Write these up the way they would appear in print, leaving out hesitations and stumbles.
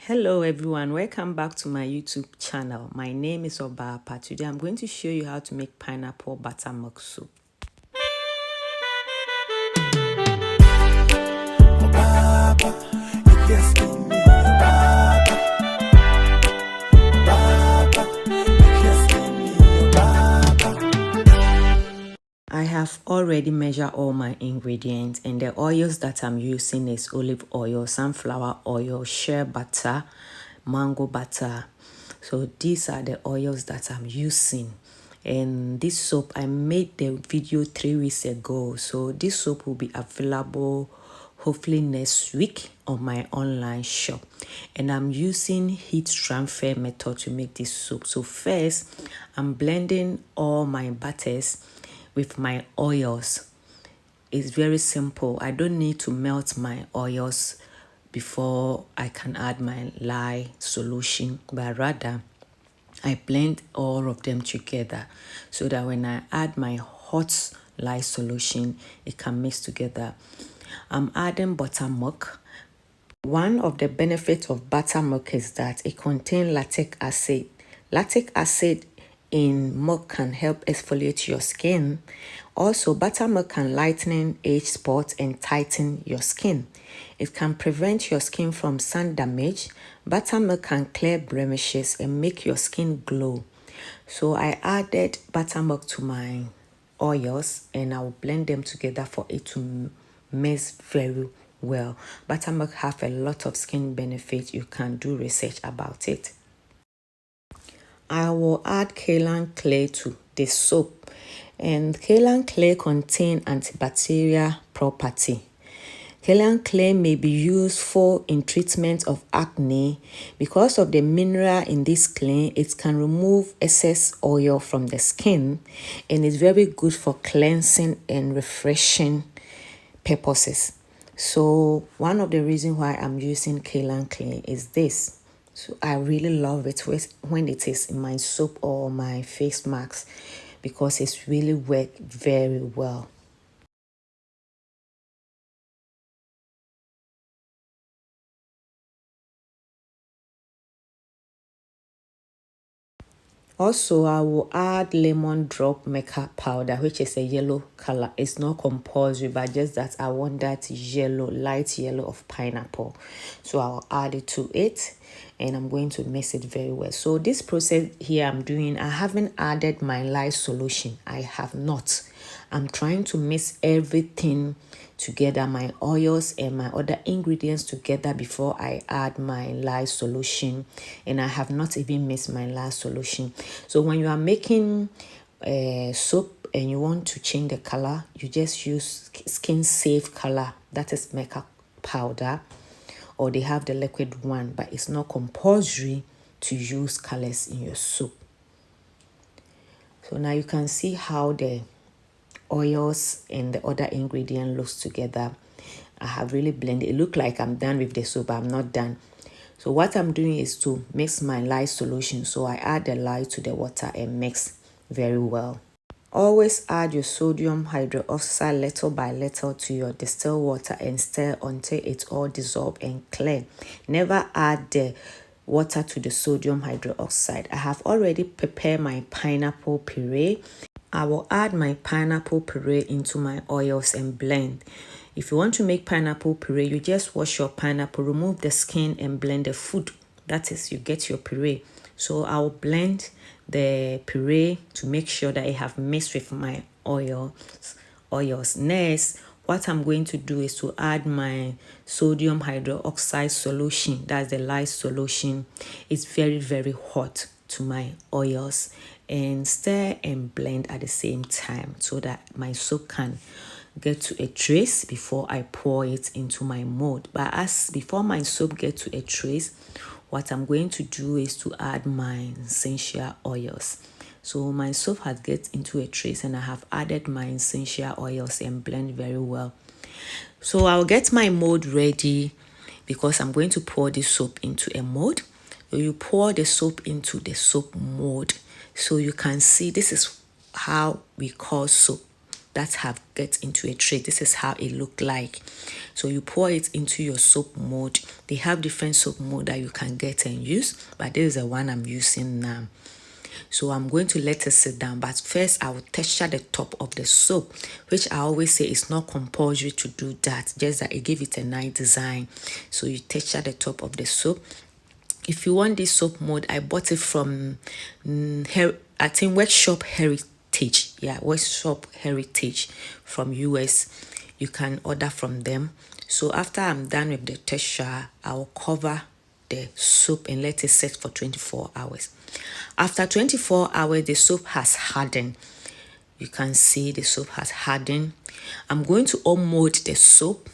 Hello everyone, welcome back to my YouTube channel. My name is Obapa. Today I'm going to show you how to make pineapple buttermilk soup. I have already measured all my ingredients, and the oils that I'm using is olive oil, sunflower oil, shea butter, mango butter. So these are the oils that I'm using. And this soap, I made the video 3 weeks ago. So this soap will be available hopefully next week on my online shop. And I'm using heat transfer method to make this soap. So first, I'm blending all my butters with my oils. It's very simple. I don't need to melt my oils before I can add my lye solution, but rather I blend all of them together so that when I add my hot lye solution, it can mix together. I'm adding buttermilk. One of the benefits of buttermilk is that it contains lactic acid. Lactic acid in milk can help exfoliate your skin. Also, buttermilk can lighten age spots and tighten your skin. It can prevent your skin from sun damage. Buttermilk can clear blemishes and make your skin glow. So I added buttermilk to my oils and I will blend them together for it to mix very well. Buttermilk have a lot of skin benefits. You can do research about it. I will add Kaolin clay to the soap, and Kaolin clay contains antibacterial property. Kaolin clay may be useful in treatment of acne. Because of the mineral in this clay, it can remove excess oil from the skin and is very good for cleansing and refreshing purposes. So one of the reasons why I'm using Kaolin clay is this. So I really love it when it is in my soap or my face masks because it's really worked very well. Also, I will add lemon drop makeup powder, which is a yellow color. It's not compulsory, but just that I want that yellow, light yellow of pineapple. So I'll add it to it and I'm going to mix it very well. So this process here I'm doing, I haven't added my lye solution. I have not. I'm trying to mix everything together, my oils and my other ingredients together before I add my lye solution, and I have not even mixed my lye solution. So when you are making soap and you want to change the color, you just use skin safe color, that is makeup powder, or they have the liquid one, but it's not compulsory to use colors in your soap. So now you can see how the oils and the other ingredient looks together. I have really blended. It look like I'm done with the soap, but I'm not done. So what I'm doing is to mix my lye solution. So I add the lye to the water and mix very well. Always add your sodium hydroxide little by little to your distilled water and stir until it's all dissolved and clear. Never add the water to the sodium hydroxide. I have already prepared my pineapple puree. I will add my pineapple puree into my oils and blend. If you want to make pineapple puree, you just wash your pineapple, remove the skin and blend the food. That is, you get your puree. So I will blend the puree to make sure that I have mixed with my oils. Next, what I'm going to do is to add my sodium hydroxide solution. That's the lye solution. It's very, very hot to my oils, and stir and blend at the same time so that my soap can get to a trace before I pour it into my mold. But as before my soap get to a trace, what I'm going to do is to add my essential oils. So my soap has get into a trace and I have added my essential oils and blend very well. So I'll get my mold ready because I'm going to pour this soap into a mold. So you pour the soap into the soap mold. So you can see this is how we call soap. that have get into a tray. This is how it look like. So you pour it into your soap mold. They have different soap mold that you can get and use, but this is the one I'm using now. So I'm going to let it sit down, but first I will texture the top of the soap, which I always say is not compulsory to do that, just that it give it a nice design. So you texture the top of the soap. If you want this soap mold, I bought it from I think Workshop Heritage. Yeah, Workshop Heritage from US. You can order from them. So after I'm done with the texture, I will cover the soap and let it set for 24 hours. After 24 hours, the soap has hardened. You can see the soap has hardened. I'm going to unmold the soap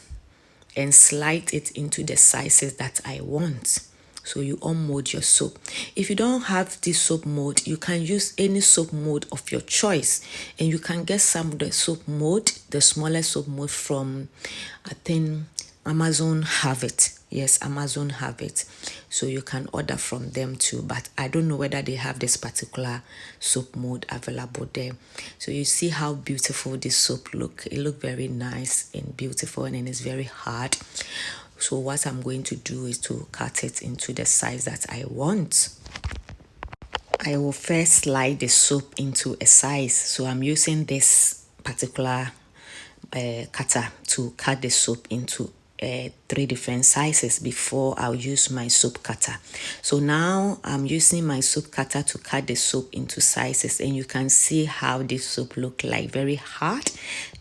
and slide it into the sizes that I want. So you unmold your soap. If you don't have this soap mold, you can use any soap mold of your choice, and you can get some of the soap mold, the smallest soap mold from, I think, Amazon have it. Yes, Amazon have it. So you can order from them too, but I don't know whether they have this particular soap mold available there. So you see how beautiful this soap look. It look very nice and beautiful, and it's very hard. So what I'm going to do is to cut it into the size that I want. I will first slide the soap into a size. So I'm using this particular cutter to cut the soap into 3 different sizes before I'll use my soap cutter. So now I'm using my soap cutter to cut the soap into sizes, and you can see how this soap look like, very hard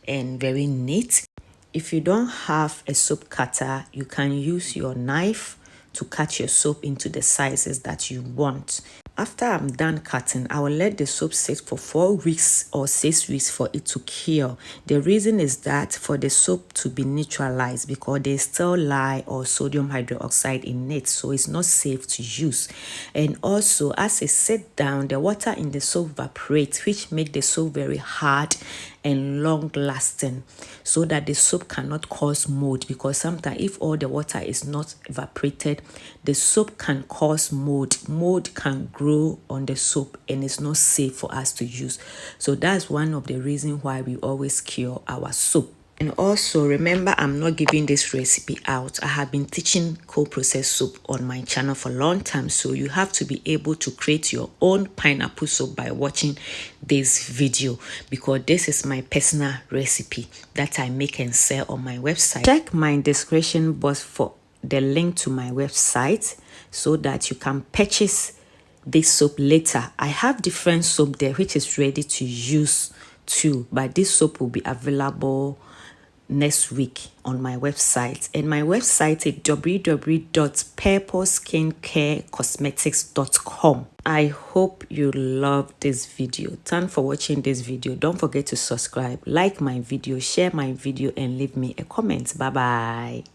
and very neat. If you don't have a soap cutter, you can use your knife to cut your soap into the sizes that you want. After I'm done cutting, I will let the soap sit for 4 weeks or 6 weeks for it to cure. The reason is that for the soap to be neutralized, because there's still lye or sodium hydroxide in it, so it's not safe to use. And also, as it sits down, the water in the soap evaporates, which make the soap very hard and long lasting, so that the soap cannot cause mold, because sometimes if all the water is not evaporated, the soap can cause mold. Mold can grow on the soap and it's not safe for us to use. So that's one of the reasons why we always cure our soap. And also remember, I'm not giving this recipe out. I have been teaching cold processed soap on my channel for a long time. So you have to be able to create your own pineapple soap by watching this video, because this is my personal recipe that I make and sell on my website. Check my description box for the link to my website so that you can purchase this soap later. I have different soap there which is ready to use too, but this soap will be available next week on my website, and my website is www.purpleskincarecosmetics.com. I hope you love this video. Thanks for watching this video. Don't forget to subscribe, like my video, share my video, and leave me a comment. Bye bye.